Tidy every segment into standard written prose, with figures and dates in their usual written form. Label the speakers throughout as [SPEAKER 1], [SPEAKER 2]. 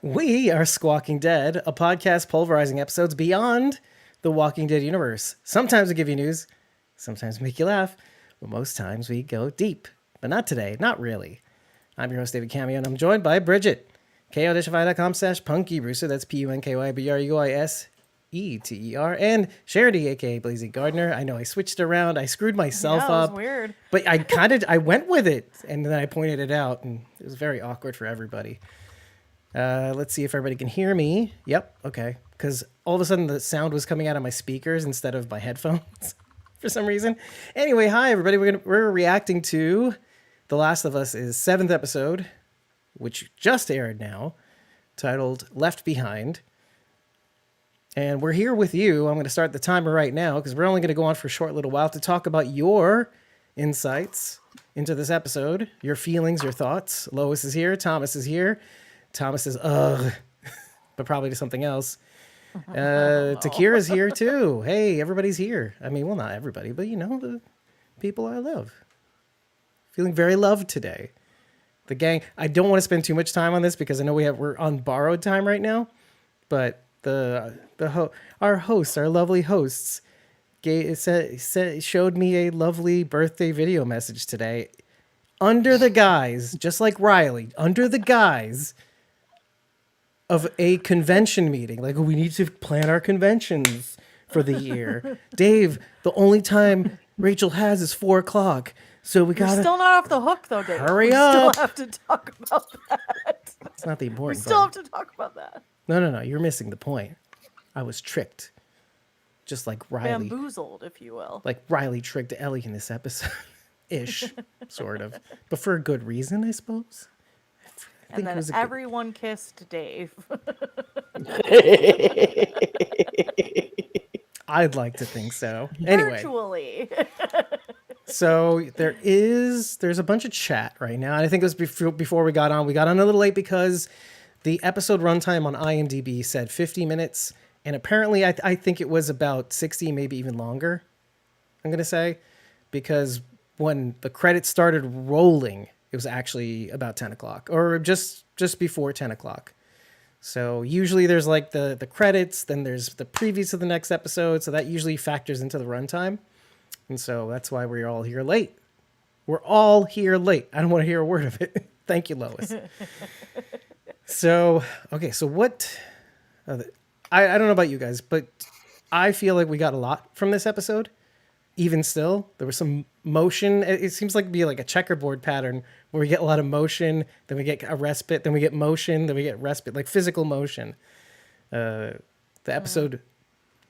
[SPEAKER 1] We are Squawking Dead, a podcast pulverizing episodes beyond the Walking Dead universe. Sometimes we give you news, sometimes we make you laugh, but most times we go deep. But not today, not really. I'm your host, David Cameo, and I'm joined by Bridget, ko-fi.com/punkybrewster, that's PUNKYBRUISETER, and Charity, aka Blazing Gardener. I know I switched around, I screwed myself up.
[SPEAKER 2] Weird.
[SPEAKER 1] But I went with it, and then I pointed it out, and it was very awkward for everybody. Let's see if everybody can hear me. Yep, okay. Because all of a sudden the sound was coming out of my speakers instead of my headphones for some reason. Anyway, hi everybody. We're reacting to The Last of Us' 7th episode, which just aired now, titled Left Behind. And we're here with you. I'm going to start the timer right now because we're only going to go on for a short little while to talk about your insights into this episode, your feelings, your thoughts. Lois is here. Thomas is here. Thomas is, ugh, but probably to something else. Takira's here too. Hey, everybody's here. I mean, well, not everybody, but you know, the people I love. Feeling very loved today. The gang, I don't want to spend too much time on this because I know we're on borrowed time right now, but our hosts, our lovely hosts, showed me a lovely birthday video message today under the guise, just like Riley, under the guise of a convention meeting. Like, we need to plan our conventions for the year. Dave, the only time Rachel has is 4:00. So we gotta...
[SPEAKER 2] You're still not off the hook, though, Dave.
[SPEAKER 1] Hurry up.
[SPEAKER 2] We still have to talk about that.
[SPEAKER 1] It's not the important
[SPEAKER 2] We still
[SPEAKER 1] part.
[SPEAKER 2] have to talk about that.
[SPEAKER 1] No. You're missing the point. I was tricked. Just like Riley.
[SPEAKER 2] Bamboozled, if you will.
[SPEAKER 1] Like Riley tricked Ellie in this episode. Ish. Sort of. But for a good reason, I suppose.
[SPEAKER 2] And then everyone kissed Dave.
[SPEAKER 1] I'd like to think so. Anyway.
[SPEAKER 2] Virtually.
[SPEAKER 1] So there's a bunch of chat right now. And I think it was before we got on. We got on a little late because the episode runtime on IMDb said 50 minutes. And apparently I think it was about 60, maybe even longer, I'm going to say. Because when the credits started rolling, it was actually about 10 o'clock or just before 10 o'clock. So usually there's like the credits, then there's the previews of the next episode. So that usually factors into the runtime. And so that's why we're all here late. We're all here late. I don't want to hear a word of it. Thank you, Lois. So, okay. So what, I don't know about you guys, but I feel like we got a lot from this episode. Even still, there was some motion. It seems like be like a checkerboard pattern where we get a lot of motion, then we get a respite, then we get motion, then we get respite, like physical motion. The episode,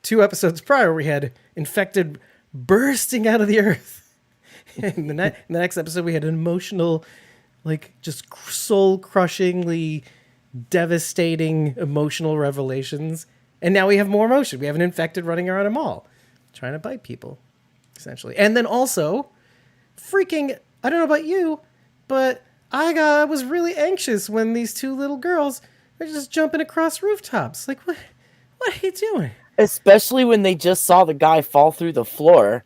[SPEAKER 1] 2 episodes prior, we had infected bursting out of the earth. In the next episode, we had an emotional, like just soul-crushingly devastating emotional revelations. And now we have more motion. We have an infected running around a mall trying to bite people. Essentially. And then also, freaking, I don't know about you, but I was really anxious when these 2 little girls are just jumping across rooftops. Like, what are you doing?
[SPEAKER 3] Especially when they just saw the guy fall through the floor.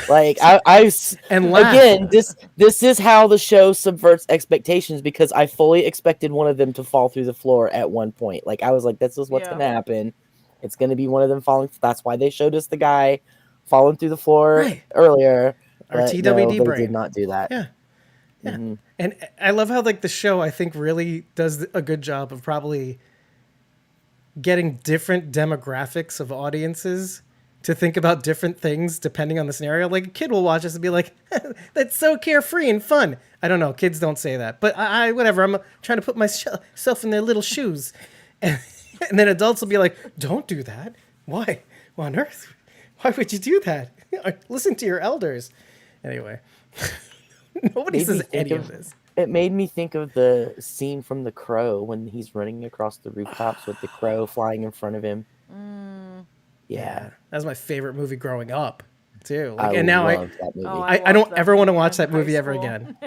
[SPEAKER 3] Like, and again, this is how the show subverts expectations, because I fully expected one of them to fall through the floor at one point. Like, I was like, this is what's going to happen. It's going to be one of them falling. That's why they showed us the guy falling through the floor earlier.
[SPEAKER 1] Our TWD brain
[SPEAKER 3] did not do that.
[SPEAKER 1] Yeah.
[SPEAKER 3] Mm-hmm.
[SPEAKER 1] And I love how like the show, I think, really does a good job of probably getting different demographics of audiences to think about different things depending on the scenario. Like a kid will watch this and be like, that's so carefree and fun. I don't know. Kids don't say that, but I whatever. I'm trying to put myself in their little shoes. And then adults will be like, don't do that. Why? What on earth? Why would you do that? Listen to your elders. Anyway, nobody says any of this.
[SPEAKER 3] It made me think of the scene from The Crow when he's running across the rooftops with the crow flying in front of him. Yeah.
[SPEAKER 1] That was my favorite movie growing up, too. Like,
[SPEAKER 3] I
[SPEAKER 1] and now
[SPEAKER 3] loved that movie.
[SPEAKER 1] I don't ever want to watch that movie ever again.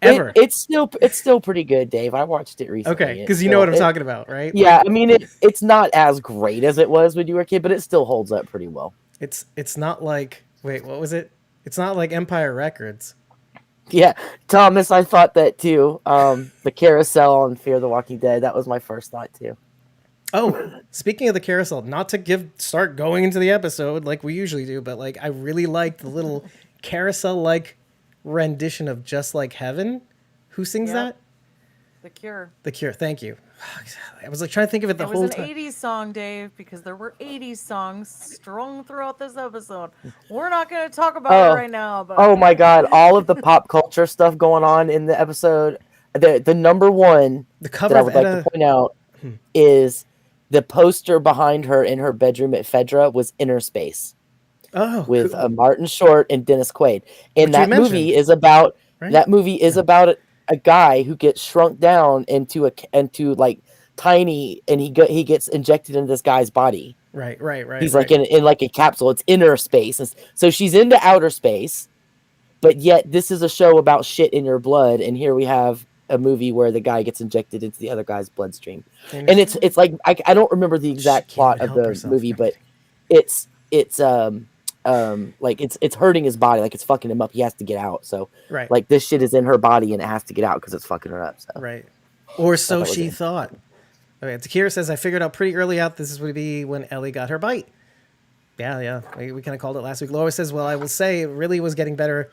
[SPEAKER 1] Ever.
[SPEAKER 3] It's still pretty good, Dave. I watched it recently.
[SPEAKER 1] Okay, because you know what I'm talking about, right?
[SPEAKER 3] Yeah, I mean, it's not as great as it was when you were a kid, but it still holds up pretty well.
[SPEAKER 1] It's not like, wait, what was it? It's not like Empire Records.
[SPEAKER 3] Yeah, Thomas, I thought that too. The carousel on Fear the Walking Dead, that was my first thought too.
[SPEAKER 1] Oh, speaking of the carousel, not to start going into the episode like we usually do, but like I really liked the little carousel-like rendition of "Just Like Heaven." Who sings that?
[SPEAKER 2] The Cure.
[SPEAKER 1] The Cure. Thank you. I was like trying to think of it the whole time.
[SPEAKER 2] It was an 80s song, Dave, because there were 80s songs strung throughout this episode. We're not going to talk about it right now. But
[SPEAKER 3] oh my god, all of the pop culture stuff going on in the episode. The number one
[SPEAKER 1] the cover
[SPEAKER 3] that I would like to point out is the poster behind her in her bedroom at FEDRA was Inner Space.
[SPEAKER 1] Oh,
[SPEAKER 3] with
[SPEAKER 1] cool.
[SPEAKER 3] Martin Short and Dennis Quaid. And that movie is about about a guy who gets shrunk down into like tiny, and he gets injected into this guy's body.
[SPEAKER 1] Right.
[SPEAKER 3] He's like in like a capsule. It's inner space. And so she's into outer space, but yet this is a show about shit in your blood. And here we have a movie where the guy gets injected into the other guy's bloodstream. And it's like I don't remember the exact plot of the movie, but it's like it's hurting his body, like it's fucking him up. He has to get out. So like this shit is in her body and it has to get out because it's fucking her up. So.
[SPEAKER 1] Right. Or so she thought. Okay, Takira says, I figured out pretty early out this would be when Ellie got her bite. Yeah. We kind of called it last week. Laura says, well, I will say it really was getting better.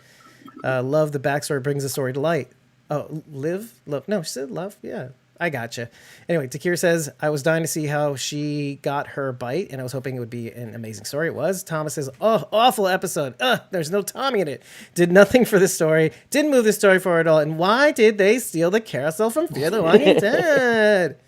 [SPEAKER 1] Love the backstory brings the story to light. Oh, love? No, she said love. Yeah, I gotcha. Anyway, Takira says, I was dying to see how she got her bite, and I was hoping it would be an amazing story. It was. Thomas says, oh, awful episode. There's no Tommy in it. Did nothing for the story. Didn't move the story forward at all. And why did they steal the carousel from Fear the Walking Dead?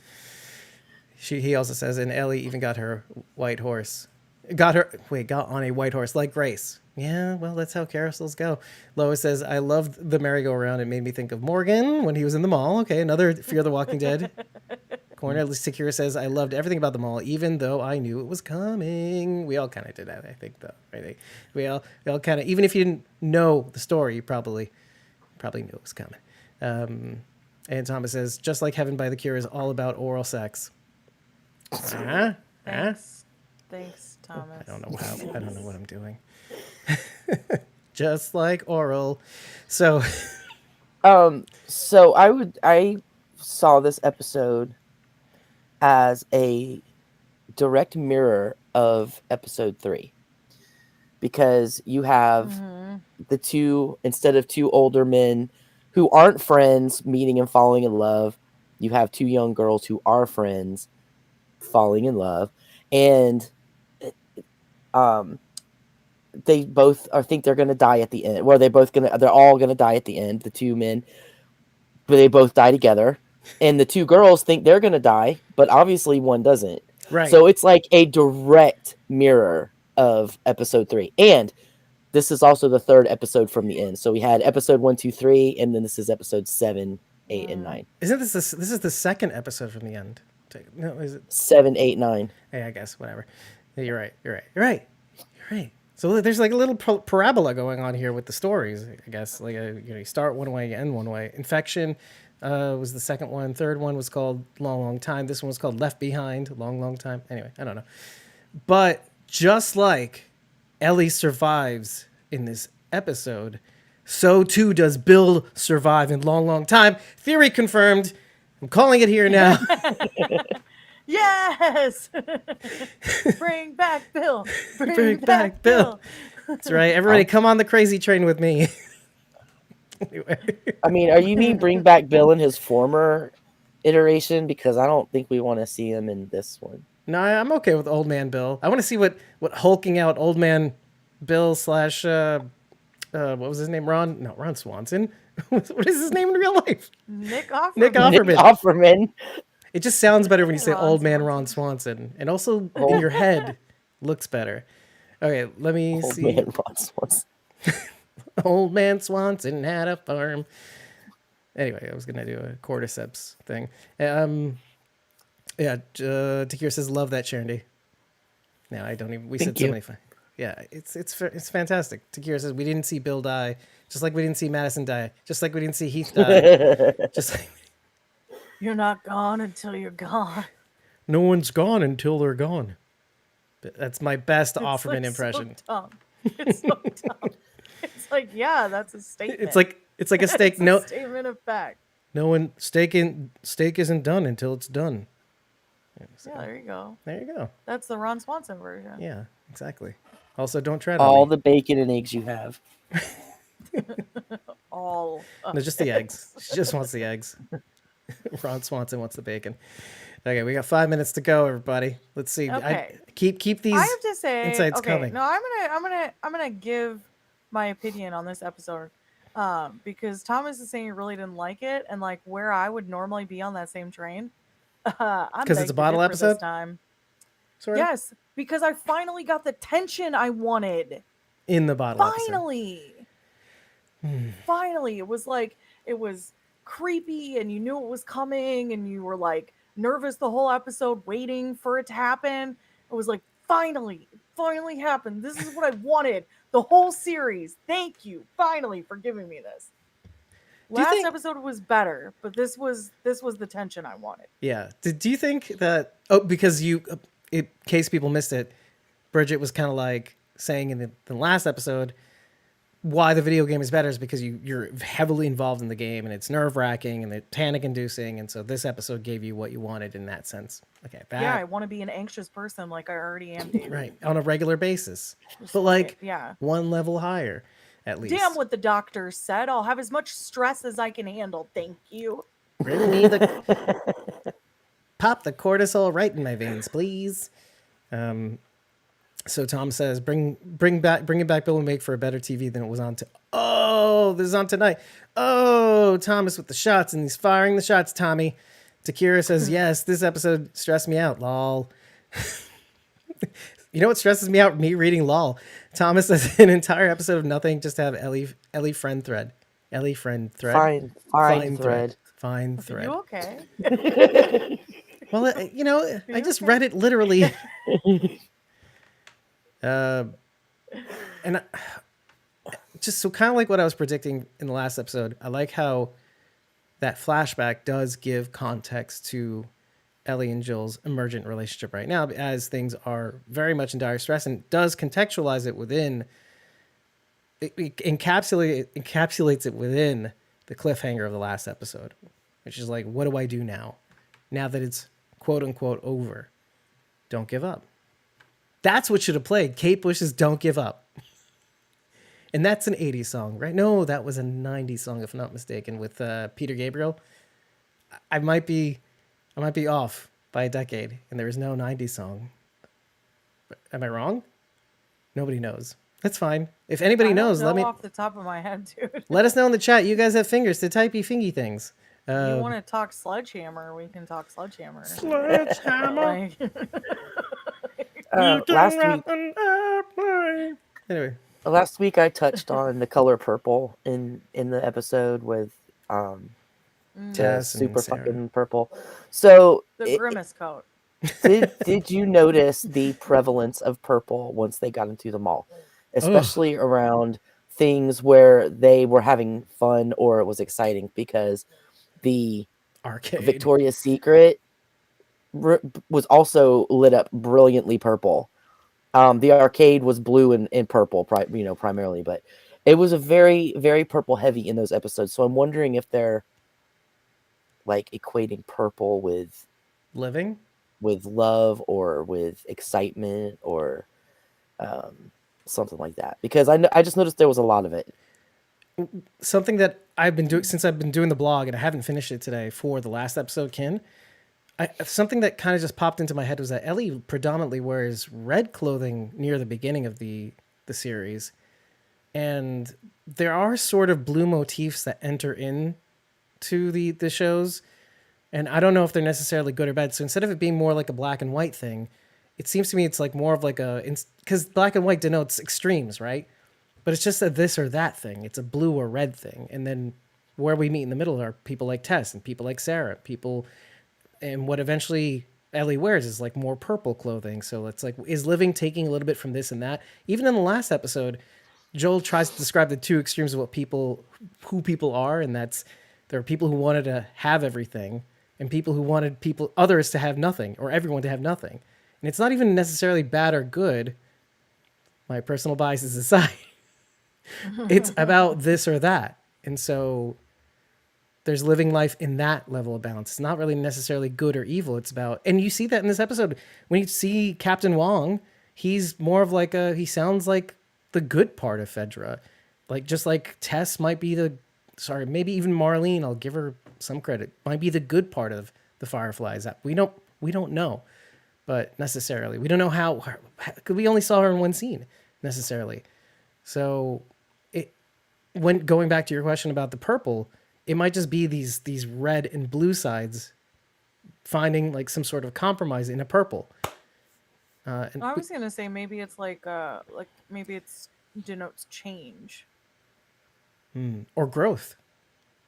[SPEAKER 1] He also says, and Ellie even got her white horse. Got on a white horse like Grace. Yeah, well, that's how carousels go. Lois says, I loved the merry-go-round. It made me think of Morgan when he was in the mall. Okay, another Fear the Walking Dead corner. Takira says, I loved everything about the mall, even though I knew it was coming. We all kind of did that, I think, though. Right? We all kind of, even if you didn't know the story, you probably knew it was coming. And Thomas says, Just Like Heaven by The Cure is all about oral sex.
[SPEAKER 2] Thanks, Thomas.
[SPEAKER 1] I don't know what I'm doing. Just like oral. So
[SPEAKER 3] I saw this episode as a direct mirror of episode 3, because you have the two, instead of two older men who aren't friends meeting and falling in love, you have two young girls who are friends falling in love, and they both think they're gonna die at the end. Well, they're all gonna die at the end. The two men, but they both die together, and the two girls think they're gonna die, but obviously one doesn't.
[SPEAKER 1] Right.
[SPEAKER 3] So it's like a direct mirror of episode 3, and this is also the third episode from the end. So we had episode 1, 2, 3, and then this is episode 7, 8, and 9.
[SPEAKER 1] Isn't this is the second episode from the end? No, is it
[SPEAKER 3] 7, 8, 9?
[SPEAKER 1] Hey, I guess whatever. Yeah, you're right. So there's like a little parabola going on here with the stories. I guess like you start one way, you end one way. Infection was the second one. Third one was called Long Time. This one was called Left Behind. Long Time. Anyway, I don't know. But just like Ellie survives in this episode, so too does Bill survive in Long Time. Theory confirmed. I'm calling it here now.
[SPEAKER 2] Yes! Bring back Bill.
[SPEAKER 1] Bring back Bill. That's right. Everybody come on the crazy train with me. Anyway.
[SPEAKER 3] I mean, are you mean bring back Bill in his former iteration? Because I don't think we want to see him in this one.
[SPEAKER 1] No, I'm okay with Old Man Bill. I want to see what hulking out Old Man Bill / what was his name? Ron Swanson. What is his name in real life?
[SPEAKER 2] Nick Offerman.
[SPEAKER 3] Nick Offerman.
[SPEAKER 1] It just sounds better when you say Old Man Ron Swanson. And also in your head looks better. Okay, let me see.
[SPEAKER 3] Old Man Ron Swanson.
[SPEAKER 1] Old Man Swanson had a farm. Anyway, I was going to do a cordyceps thing. Takira says, love that, Sharon. No, I don't even. We said so many. Yeah, it's fantastic. Takira says, we didn't see Bill die. Just like we didn't see Madison die. Just like we didn't see Heath die. Just like...
[SPEAKER 2] You're not gone until you're gone.
[SPEAKER 1] No one's gone until they're gone. That's my best Offerman impression.
[SPEAKER 2] So dumb. It's so dumb. It's like, yeah, that's a statement.
[SPEAKER 1] It's like It's like a steak.
[SPEAKER 2] It's a
[SPEAKER 1] No,
[SPEAKER 2] statement of fact.
[SPEAKER 1] no one steak isn't done until it's done.
[SPEAKER 2] Yeah, there you go.
[SPEAKER 1] There you go.
[SPEAKER 2] That's the Ron Swanson version.
[SPEAKER 1] Yeah, exactly. Also, don't tread
[SPEAKER 3] All
[SPEAKER 1] on me.
[SPEAKER 3] the bacon and eggs you have.
[SPEAKER 2] All.
[SPEAKER 1] No, just the eggs. She just wants the eggs. Ron Swanson wants the bacon. Okay, we got 5 minutes to go, everybody. Let's see.
[SPEAKER 2] Okay.
[SPEAKER 1] Keep these
[SPEAKER 2] I have to say,
[SPEAKER 1] insights
[SPEAKER 2] okay,
[SPEAKER 1] coming.
[SPEAKER 2] no, I'm gonna give my opinion on this episode, because Thomas is saying he really didn't like it, and like where I would normally be on that same train. I'm
[SPEAKER 1] 'Cause it's a bottle episode?
[SPEAKER 2] this time.
[SPEAKER 1] Sort of?
[SPEAKER 2] Yes, because I finally got the tension I wanted.
[SPEAKER 1] In the bottle episode.
[SPEAKER 2] Finally, finally, it was like it was creepy, and you knew it was coming, and you were like nervous the whole episode, waiting for it to happen. It was like it finally happened. This is what I wanted the whole series. Thank you, finally, for giving me this. Last episode was better, but this was the tension I wanted.
[SPEAKER 1] Yeah. Do you think that? Oh, because in case people missed it, Bridget was kind of like saying in the last episode why the video game is better is because you're heavily involved in the game and it's nerve wracking and it's panic inducing, and so this episode gave you what you wanted in that sense. Okay.
[SPEAKER 2] Yeah, I want to be an anxious person like I already am, David.
[SPEAKER 1] Right, on a regular basis, but like
[SPEAKER 2] yeah,
[SPEAKER 1] one level higher, at least.
[SPEAKER 2] Damn what the doctor said. I'll have as much stress as I can handle. Thank you.
[SPEAKER 1] Bring me pop the cortisol right in my veins, please. So Tom says, bring it back, Bill, and make for a better TV than it was on. Oh, this is on tonight. Oh, Thomas with the shots, and he's firing the shots. Tommy. Takira says, yes, this episode stressed me out. Lol. You know what stresses me out? Me reading lol. Thomas says an entire episode of nothing, just to have Ellie friend thread. Ellie friend thread.
[SPEAKER 3] Fine thread.
[SPEAKER 1] Fine thread.
[SPEAKER 2] You okay?
[SPEAKER 1] Well, I just read it literally. And just so kind of like what I was predicting in the last episode, I like how that flashback does give context to Ellie and Jill's emergent relationship right now, as things are very much in dire stress, and does contextualize it within, it encapsulates it within the cliffhanger of the last episode, which is like, what do I do now that it's quote unquote over? Don't give up. That's what should have played. Kate Bush's Don't Give Up. And that's an 80s song, right? No, that was a 90s song, if I'm not mistaken, with Peter Gabriel. I might be off by a decade, and there is no 90s song. Am I wrong? Nobody knows. That's fine. If anybody knows, let me
[SPEAKER 2] off the top of my head, dude.
[SPEAKER 1] let us know in the chat. You guys have fingers to typey fingy things.
[SPEAKER 2] You want to talk Sledgehammer? We can talk Sledgehammer.
[SPEAKER 1] Sledgehammer. Anyway.
[SPEAKER 3] Last week I touched on the color purple in the episode with
[SPEAKER 1] Tess
[SPEAKER 3] super
[SPEAKER 1] Sarah.
[SPEAKER 3] fucking purple. So
[SPEAKER 2] The Grimace coat.
[SPEAKER 3] did you notice the prevalence of purple once they got into the mall, especially around things where they were having fun or it was exciting? Because the
[SPEAKER 1] Arcade.
[SPEAKER 3] Victoria's Secret was also lit up brilliantly purple. The arcade was blue and purple, primarily, but it was a very, very purple heavy in those episodes. So I'm wondering if they're like equating purple with
[SPEAKER 1] Living,
[SPEAKER 3] with love or with excitement or something like that. Because I just noticed there was a lot of it.
[SPEAKER 1] something that I've been doing since I've been doing the blog, and I haven't finished it today for the last episode, Kin. Something that kind of just popped into my head was that Ellie predominantly wears red clothing near the beginning of the series, and there are sort of blue motifs that enter in to the shows, and I don't know if they're necessarily good or bad. So instead of it being more like a black and white thing, it seems to me it's like more of like because black and white denotes extremes, right? But it's just a this or that thing. It's a blue or red thing, and then where we meet in the middle are people like Tess and people like Sarah, and what eventually Ellie wears is like more purple clothing. So it's like, is Living taking a little bit from this and that? Even in the last episode, Joel tries to describe the two extremes of who people are, and that's there are people who wanted to have everything and people who wanted others to have nothing, or everyone to have nothing. And it's not even necessarily bad or good. My personal biases aside, it's about this or that. And so there's living life in that level of balance. It's not really necessarily good or evil. It's about, and you see that in this episode when you see Captain Wong, he's more of like he sounds like the good part of FEDRA. Like, just like Tess might be maybe even Marlene, I'll give her some credit, might be the good part of the Fireflies. We don't know, but necessarily. We don't know how, because we only saw her in one scene necessarily. So when going back to your question about the purple, it might just be these red and blue sides finding like some sort of compromise in a purple. And
[SPEAKER 2] I was gonna say maybe it's like maybe it's denotes change.
[SPEAKER 1] Or growth.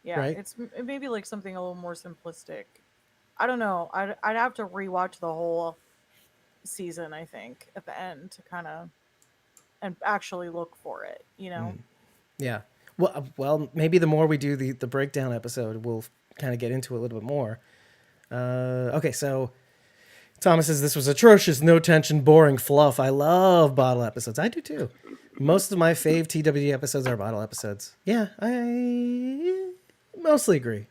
[SPEAKER 2] Yeah,
[SPEAKER 1] right?
[SPEAKER 2] it's maybe like something a little more simplistic. I don't know. I'd have to rewatch the whole season, I think, at the end to kind of and actually look for it, you know?
[SPEAKER 1] Yeah. Well, maybe the more we do the breakdown episode, we'll kind of get into it a little bit more. Okay, so Thomas says this was atrocious, no tension, boring fluff. I love bottle episodes. I do too. Most of my fave TWD episodes are bottle episodes. Yeah, I mostly agree.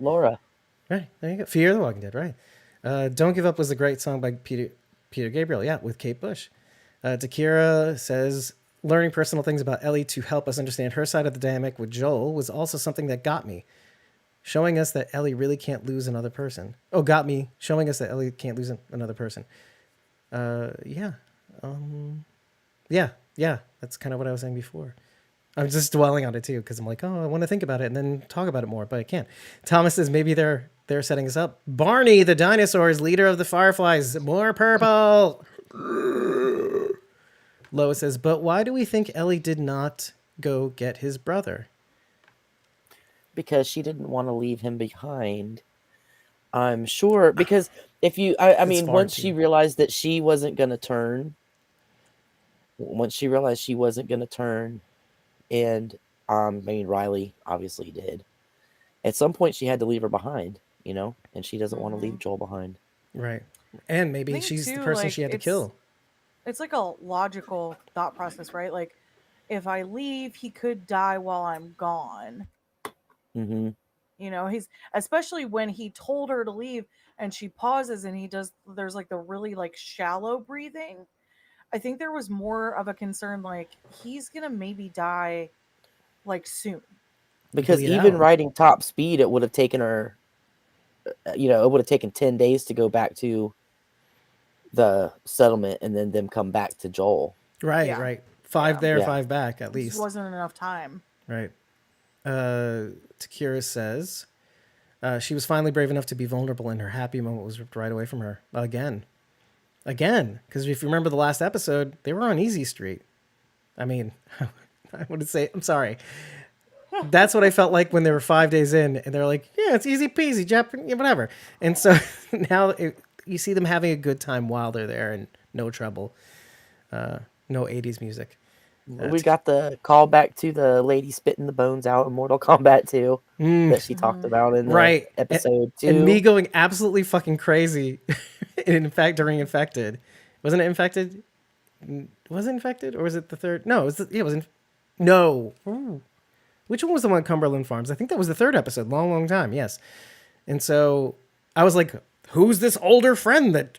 [SPEAKER 3] Laura.
[SPEAKER 1] Right, there you go. Fear the Walking Dead, right. Don't Give Up was a great song by Peter Gabriel, yeah, with Kate Bush. Takira says, learning personal things about Ellie to help us understand her side of the dynamic with Joel was also something that got me. Showing us that Ellie really can't lose another person. Oh, got me. Showing us that Ellie can't lose another person. Yeah. Yeah. That's kind of what I was saying before. I'm just dwelling on it too, because I'm like, oh, I want to think about it and then talk about it more, but I can't. Thomas says maybe they're setting us up. Barney, the dinosaur, is leader of the Fireflies. More purple. Lois says, but why do we think Ellie did not go get his brother?
[SPEAKER 3] Because she didn't want to leave him behind. I'm sure, because if you, I mean, once she realized that she wasn't going to turn, and I mean, Riley obviously did. At some point, she had to leave her behind, you know, and she doesn't want to leave Joel behind.
[SPEAKER 1] Right. And maybe she's the person she had to kill.
[SPEAKER 2] It's like a logical thought process, right? Like, if I leave, he could die while I'm gone.
[SPEAKER 3] Mm-hmm.
[SPEAKER 2] You know, he's, especially when he told her to leave and she pauses and there's like the really like shallow breathing. I think there was more of a concern, like, he's gonna maybe die like soon.
[SPEAKER 3] Because even riding top speed, it would have taken her, you know, it would have taken 10 days to go back to the settlement and then them come back to Joel.
[SPEAKER 1] Right. 5 there, 5 back, at least.
[SPEAKER 2] It wasn't enough time.
[SPEAKER 1] Right. Takira says, she was finally brave enough to be vulnerable, and her happy moment was ripped right away from her. Again. Because if you remember the last episode, they were on Easy Street. I mean, I wouldn't say, I'm sorry. That's what I felt like when they were 5 days in, and they're like, yeah, it's easy peasy, Japanese, whatever. And so now you see them having a good time while they're there and no trouble. No 80s music.
[SPEAKER 3] We got the callback to the lady spitting the bones out in Mortal Kombat 2 that she talked about in the episode 2.
[SPEAKER 1] And me going absolutely fucking crazy. In fact, during Infected. Wasn't it Infected? Was it Infected? Or was it the third? No, it wasn't. No. Ooh. Which one was the one at Cumberland Farms? I think that was the third episode. Long time, yes. And so I was like, who's this older friend that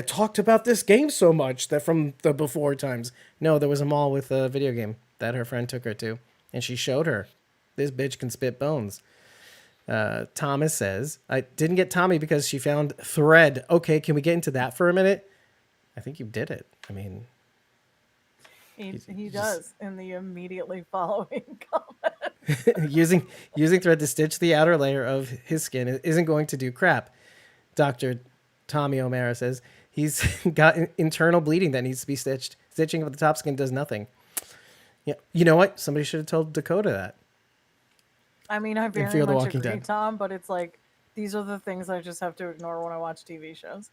[SPEAKER 1] talked about this game so much that from the before times? No, there was a mall with a video game that her friend took her to, and she showed her, this bitch can spit bones. Thomas says, I didn't get Tommy because she found thread. Okay, can we get into that for a minute? I think you did it. I mean,
[SPEAKER 2] he does in the immediately following comment.
[SPEAKER 1] using thread to stitch the outer layer of his skin isn't going to do crap. Dr. Tommy O'Mara says he's got internal bleeding that needs to be stitched. Stitching of the top skin does nothing. Yeah, you know what? Somebody should have told Dakota that.
[SPEAKER 2] I mean, I very much agree, Tom, but it's like, these are the things I just have to ignore when I watch TV shows.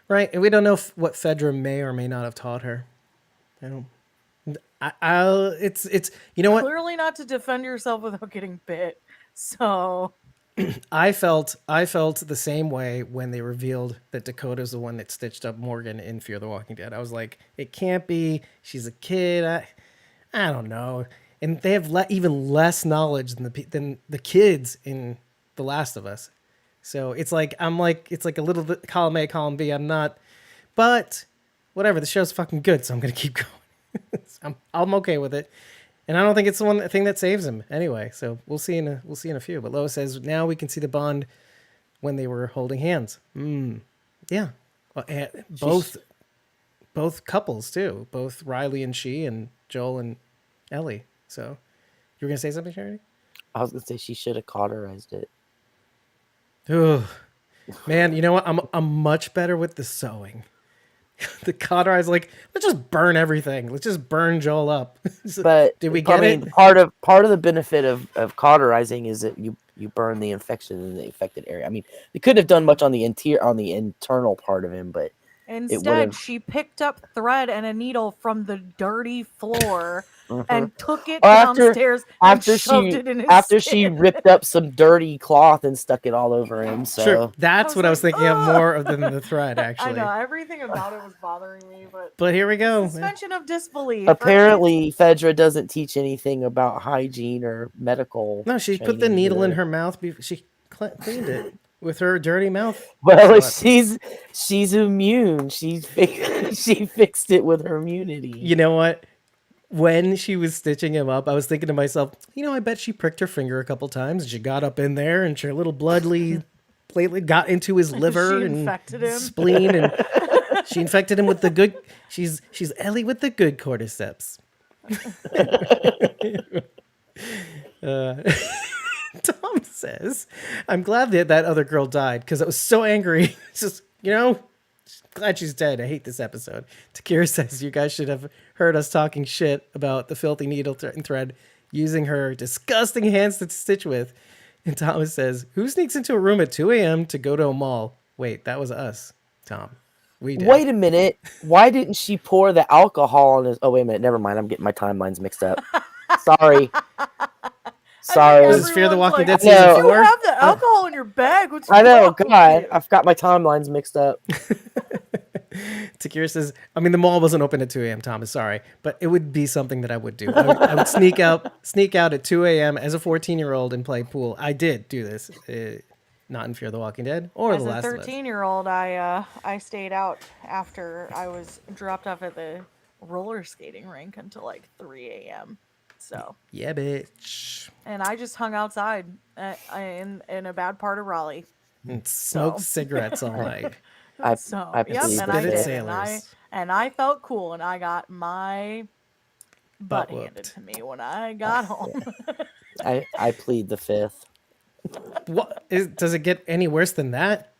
[SPEAKER 1] Right, and we don't know what FEDRA may or may not have taught her. I don't. It's you know what?
[SPEAKER 2] Clearly not to defend yourself without getting bit. So
[SPEAKER 1] I felt the same way when they revealed that Dakota's the one that stitched up Morgan in Fear the Walking Dead. I was like, it can't be. She's a kid. I don't know. and they have even less knowledge than the kids in The Last of Us. So it's like it's like a little bit column A, column B. I'm not, but whatever. The show's fucking good, so I'm gonna keep going. I'm okay with it, and I don't think it's the one thing that saves him anyway. So we'll see in a few. But Lois says now we can see the bond when they were holding hands. Yeah, well, both couples too, both Riley and she, and Joel and Ellie. So you were gonna say something, Charity?
[SPEAKER 3] I was gonna say she should have cauterized it.
[SPEAKER 1] Ugh. Man, you know what? I'm much better with the sewing. The cauterize, like, let's just burn everything. Let's just burn Joel up.
[SPEAKER 3] But
[SPEAKER 1] did we get it?
[SPEAKER 3] Part of the benefit of cauterizing is that you burn the infection in the affected area. I mean, they couldn't have done much on the internal part of him, but
[SPEAKER 2] instead she picked up thread and a needle from the dirty floor and took it downstairs and shoved it in his
[SPEAKER 3] she ripped up some dirty cloth and stuck it all over him. So
[SPEAKER 1] sure. That's what I was thinking of more than the thread, actually.
[SPEAKER 2] I know everything about it was bothering me,
[SPEAKER 1] but here we go.
[SPEAKER 2] Suspension of disbelief.
[SPEAKER 3] Apparently, FEDRA doesn't teach anything about hygiene or medical.
[SPEAKER 1] No, she put the needle in her mouth. She cleaned it with her dirty mouth.
[SPEAKER 3] Well, she's immune. She fixed it with her immunity.
[SPEAKER 1] You know what? When she was stitching him up, I was thinking to myself, I bet she pricked her finger a couple times. She got up in there and her little bloodly platelet got into his liver and spleen, and she infected him with the good. She's Ellie with the good cordyceps. Tom says, "I'm glad that other girl died because I was so angry. It's just glad she's dead. I hate this episode." Takira says, "You guys should have heard us talking shit about the filthy needle and thread using her disgusting hands to stitch with." And Thomas says, "Who sneaks into a room at 2 a.m. to go to a mall?" Wait, that was us, Tom. We did.
[SPEAKER 3] Wait a minute. Why didn't she pour the alcohol on his... Oh, wait a minute. Never mind. I'm getting my timelines mixed up. Sorry.
[SPEAKER 1] This is Fear the Walking Dead season 4?
[SPEAKER 2] You have the alcohol in your bag. What's
[SPEAKER 3] I know. God, I've got my timelines mixed up.
[SPEAKER 1] Takira says, the mall wasn't open at 2 a.m., Thomas, sorry. But it would be something that I would do. I would sneak out at 2 a.m. as a 14-year-old and play pool. I did do this. Not in Fear the Walking Dead or The Last of Us.
[SPEAKER 2] As a 13-year-old, I stayed out after I was dropped off at the roller skating rink until like 3 a.m. So
[SPEAKER 1] yeah, bitch.
[SPEAKER 2] And I just hung outside in a bad part of Raleigh
[SPEAKER 1] and smoked cigarettes all night.
[SPEAKER 3] I
[SPEAKER 2] felt cool, and I got my butt handed to me when I got home.
[SPEAKER 3] I plead the fifth.
[SPEAKER 1] What does it get any worse than that?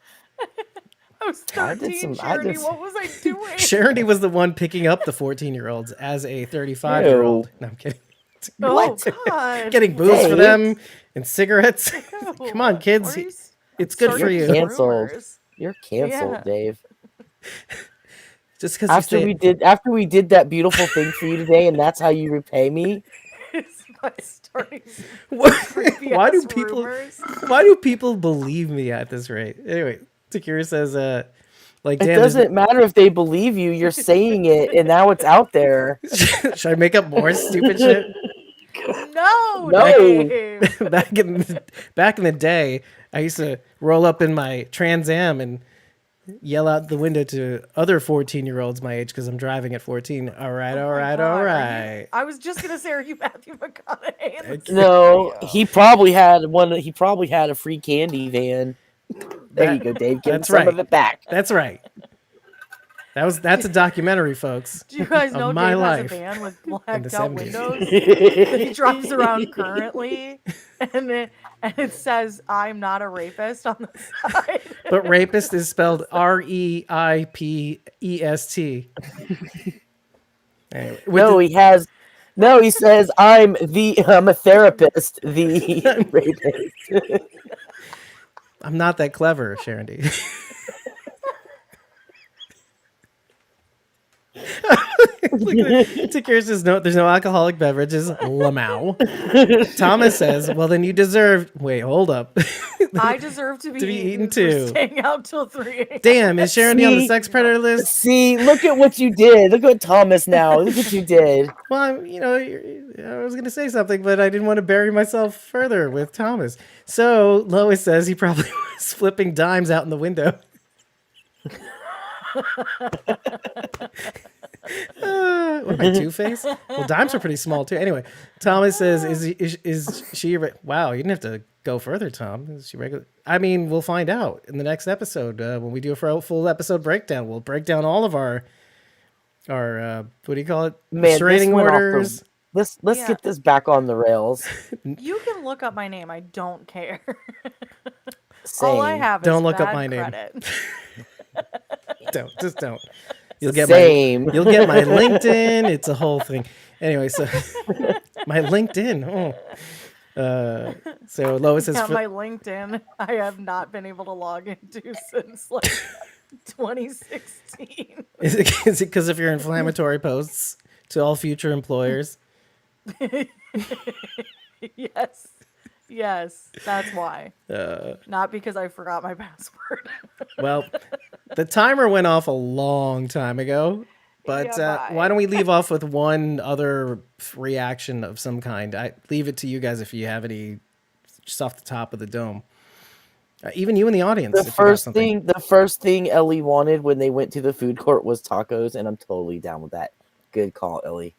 [SPEAKER 2] I was 13, Charity. What was I doing?
[SPEAKER 1] Charity was the one picking up the 14-year-olds as a 35-year-old. No, I'm kidding.
[SPEAKER 2] What? God.
[SPEAKER 1] Getting booze for them and cigarettes. Come on, kids. It's good for you.
[SPEAKER 3] Canceled. You're canceled, Dave.
[SPEAKER 1] Just because
[SPEAKER 3] after we did that beautiful thing for you today, and that's how you repay me.
[SPEAKER 1] Why do people believe me at this rate? Anyway, Takira says, it
[SPEAKER 3] doesn't matter if they believe you. You're saying it, and now it's out there.
[SPEAKER 1] Should I make up more stupid shit?
[SPEAKER 2] No.
[SPEAKER 1] Back in the day, I used to roll up in my Trans Am and yell out the window to other 14-year-olds my age because I'm driving at 14. All right.
[SPEAKER 2] I was just gonna say, are you Matthew McConaughey?
[SPEAKER 3] No, he probably had one. He probably had a free candy van. There you go, Dave. Give some of it back.
[SPEAKER 1] That's right. That's a documentary, folks.
[SPEAKER 2] Do you guys know Dave has a van with blacked out windows that he drives around currently, and it says "I'm not a rapist" on the side.
[SPEAKER 1] But rapist is spelled REIPEST. Anyway,
[SPEAKER 3] he says I'm a therapist, the rapist.
[SPEAKER 1] I'm not that clever, Sharon D. Takira says, "No, there's no alcoholic beverages." Lamau. Thomas says, "Well, then you deserve." Wait, hold up.
[SPEAKER 2] I deserve to be,
[SPEAKER 1] eaten
[SPEAKER 2] for
[SPEAKER 1] too.
[SPEAKER 2] staying out till 3 a.m.
[SPEAKER 1] Damn, is Sharon on the sex predator list?
[SPEAKER 3] See, look at what you did. Look at Thomas now. Look what you did.
[SPEAKER 1] Well, I was going to say something, but I didn't want to bury myself further with Thomas. So Lois says he probably was flipping dimes out in the window. What am I, Two-Face? Well, dimes are pretty small too. Anyway, Thomas says, "Is she? Wow, you didn't have to go further, Tom. Is she regular? I mean, we'll find out in the next episode when we do a full episode breakdown. We'll break down all of our what do you call it?
[SPEAKER 3] Man,
[SPEAKER 1] Restraining orders.
[SPEAKER 3] Let's
[SPEAKER 2] Yeah.
[SPEAKER 3] get this back on the rails.
[SPEAKER 2] You can look up my name. I don't care.
[SPEAKER 3] Same.
[SPEAKER 2] All I have
[SPEAKER 1] Don't
[SPEAKER 2] is
[SPEAKER 1] look up
[SPEAKER 2] bad
[SPEAKER 1] my name.
[SPEAKER 2] credit.
[SPEAKER 1] Don't. You'll get
[SPEAKER 3] Same.
[SPEAKER 1] you'll get my LinkedIn. It's a whole thing. Anyway, so my LinkedIn. So Lois says,
[SPEAKER 2] Yeah, my LinkedIn, I have not been able to log into since like 2016.
[SPEAKER 1] is it because of your inflammatory posts to all future employers?
[SPEAKER 2] Yes, that's why. Not because I forgot my password.
[SPEAKER 1] Well, the timer went off a long time ago, but
[SPEAKER 2] Yeah,
[SPEAKER 1] why don't we leave off with one other reaction of some kind? I leave it to you guys if you have any just off the top of the dome. Even you in the audience.
[SPEAKER 3] The
[SPEAKER 1] if you got
[SPEAKER 3] first
[SPEAKER 1] something.
[SPEAKER 3] thing, the first thing Ellie wanted when they went to the food court was tacos, and I'm totally down with that. Good call, Ellie.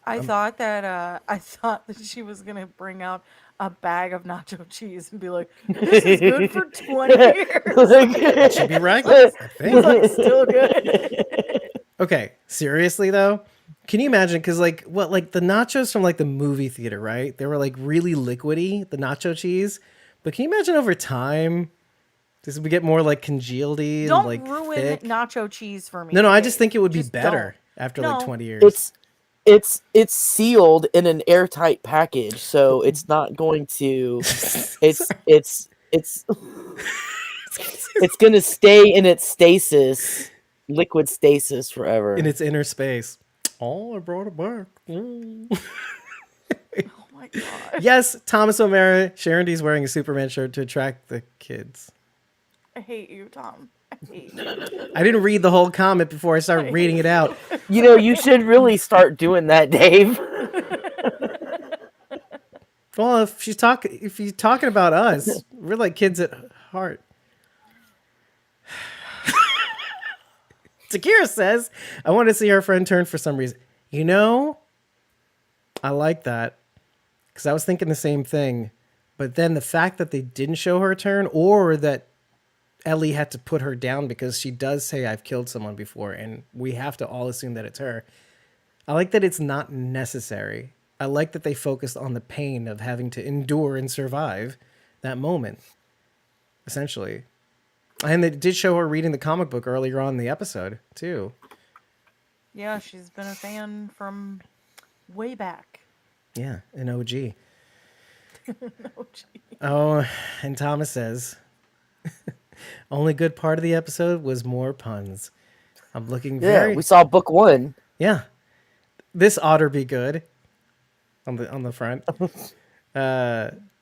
[SPEAKER 2] I thought that she was gonna bring out a bag of nacho cheese and be like, "This is good for 20 years."
[SPEAKER 1] Should be right. I think.
[SPEAKER 2] It's like still good.
[SPEAKER 1] Okay, seriously though, can you imagine? Because like the nachos from like the movie theater, right? They were like really liquidy, the nacho cheese. But can you imagine over time, does we get more like congealedy
[SPEAKER 2] Don't
[SPEAKER 1] and like
[SPEAKER 2] ruin
[SPEAKER 1] thick?
[SPEAKER 2] nacho cheese for me.
[SPEAKER 1] No, I
[SPEAKER 2] Dave.
[SPEAKER 1] just think it would be
[SPEAKER 2] Just
[SPEAKER 1] better
[SPEAKER 2] don't.
[SPEAKER 1] after like
[SPEAKER 2] No.
[SPEAKER 1] 20 years.
[SPEAKER 3] It's sealed in an airtight package, so it's not going to. It's gonna stay in its stasis, liquid stasis forever.
[SPEAKER 1] In its inner space. Oh, I brought it back. Mm.
[SPEAKER 2] Oh my god.
[SPEAKER 1] Yes, Thomas O'Mara, Sharon D's wearing a Superman shirt to attract the kids.
[SPEAKER 2] I hate you, Tom. I hate you.
[SPEAKER 1] I didn't read the whole comment before I started reading it out.
[SPEAKER 3] You know, you should really start doing that, Dave.
[SPEAKER 1] Well, if you're talking about us, we're like kids at heart. Takira says, I want to see our friend turn for some reason. You know, I like that because I was thinking the same thing. But then the fact that they didn't show her turn, or that Ellie had to put her down because she does say, I've killed someone before, and we have to all assume that it's her. I like that it's not necessary. I like that they focused on the pain of having to endure and survive that moment, essentially. And they did show her reading the comic book earlier on in the episode, too.
[SPEAKER 2] Yeah, she's been a fan from way back.
[SPEAKER 1] Yeah, an OG.
[SPEAKER 2] Oh, gee.
[SPEAKER 1] Oh, and Thomas says, only good part of the episode was more puns. I'm looking very...
[SPEAKER 3] Yeah, we saw book one.
[SPEAKER 1] Yeah. This oughter be good. On the front.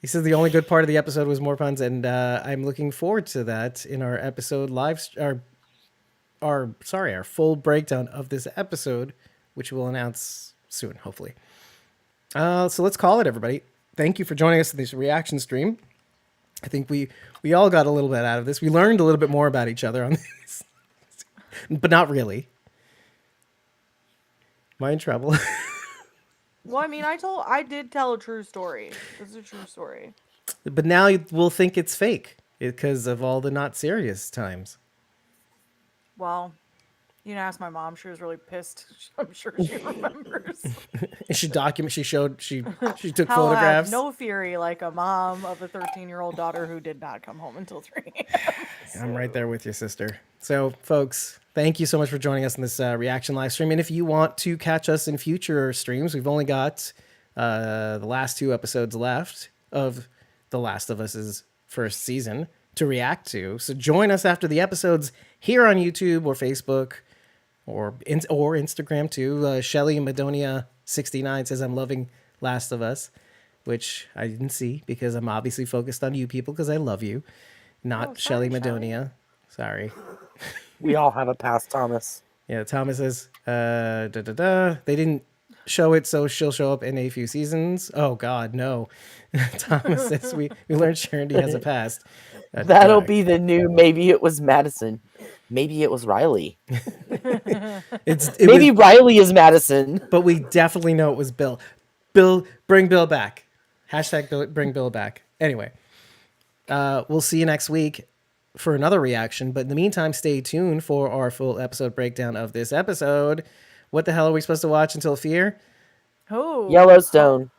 [SPEAKER 1] He says the only good part of the episode was more puns, and I'm looking forward to that in our episode our full breakdown of this episode, which we'll announce soon, hopefully. So let's call it, everybody. Thank you for joining us in this reaction stream. I think we all got a little bit out of this. We learned a little bit more about each other on this, but not really. Am I in trouble?
[SPEAKER 2] Well, I mean, I did tell a true story. It's a true story.
[SPEAKER 1] But now we'll think it's fake because of all the not serious times.
[SPEAKER 2] Well, you can ask my mom. She was really pissed. I'm sure she remembers.
[SPEAKER 1] She took
[SPEAKER 2] Hell, I have
[SPEAKER 1] photographs.
[SPEAKER 2] no fury like a mom of a 13-year-old daughter who did not come home until 3 a.m.
[SPEAKER 1] I'm right there with you, sister. So, folks, thank you so much for joining us in this reaction live stream. And if you want to catch us in future streams, we've only got the last 2 episodes left of The Last of Us's first season to react to. So join us after the episodes here on YouTube or Facebook or Instagram too. Shelly Madonia69 says, I'm loving Last of Us. which I didn't see because I'm obviously focused on you people because I love you, not
[SPEAKER 2] Oh,
[SPEAKER 1] Shelly
[SPEAKER 2] sorry, Shelley.
[SPEAKER 1] Madonia. Sorry.
[SPEAKER 3] We all have a past, Thomas.
[SPEAKER 1] Yeah, Thomas says, they didn't show it, so she'll show up in a few seasons. Oh, God, no. Thomas says, we learned Sharondy has a past.
[SPEAKER 3] That'll be the new, maybe it was Madison. Maybe it was Riley. Maybe Riley is Madison.
[SPEAKER 1] But we definitely know it was Bill. Bill, bring Bill back. Hashtag bring Bill back. Anyway, we'll see you next week for another reaction. But in the meantime, stay tuned for our full episode breakdown of this episode. What the hell are we supposed to watch until Fear?
[SPEAKER 2] Oh,
[SPEAKER 3] Yellowstone.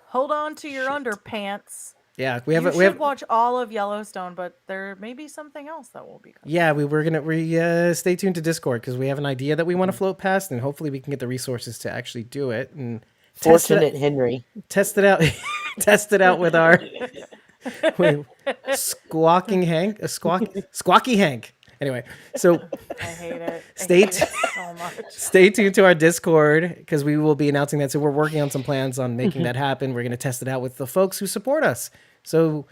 [SPEAKER 2] Hold on to your underpants.
[SPEAKER 1] Yeah,
[SPEAKER 2] We should watch all of Yellowstone, but there may be something else that will be coming.
[SPEAKER 1] Yeah, we're gonna stay tuned to Discord because we have an idea that we want to float past, and hopefully we can get the resources to actually do it. And
[SPEAKER 3] Fortunate Henry.
[SPEAKER 1] Test it out. Test it out with our Squawky Hank. Anyway, so
[SPEAKER 2] I hate it.
[SPEAKER 1] So much. Stay tuned to our Discord because we will be announcing that. So we're working on some plans on making that happen. We're going to test it out with the folks who support us. So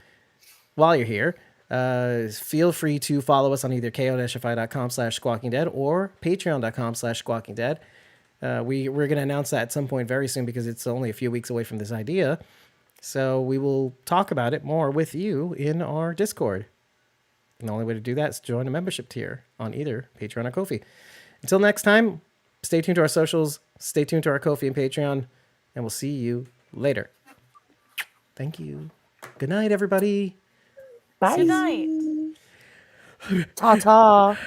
[SPEAKER 1] while you're here, feel free to follow us on either ko-fi.com/squawkingdead or patreon.com/squawkingdead. We're going to announce that at some point very soon because it's only a few weeks away from this idea. So we will talk about it more with you in our Discord. And the only way to do that is to join a membership tier on either Patreon or Ko-fi. Until next time, stay tuned to our socials, stay tuned to our Ko-fi and Patreon, and we'll see you later. Thank you. Good night, everybody.
[SPEAKER 3] Bye.
[SPEAKER 2] Good night.
[SPEAKER 3] Ta-ta.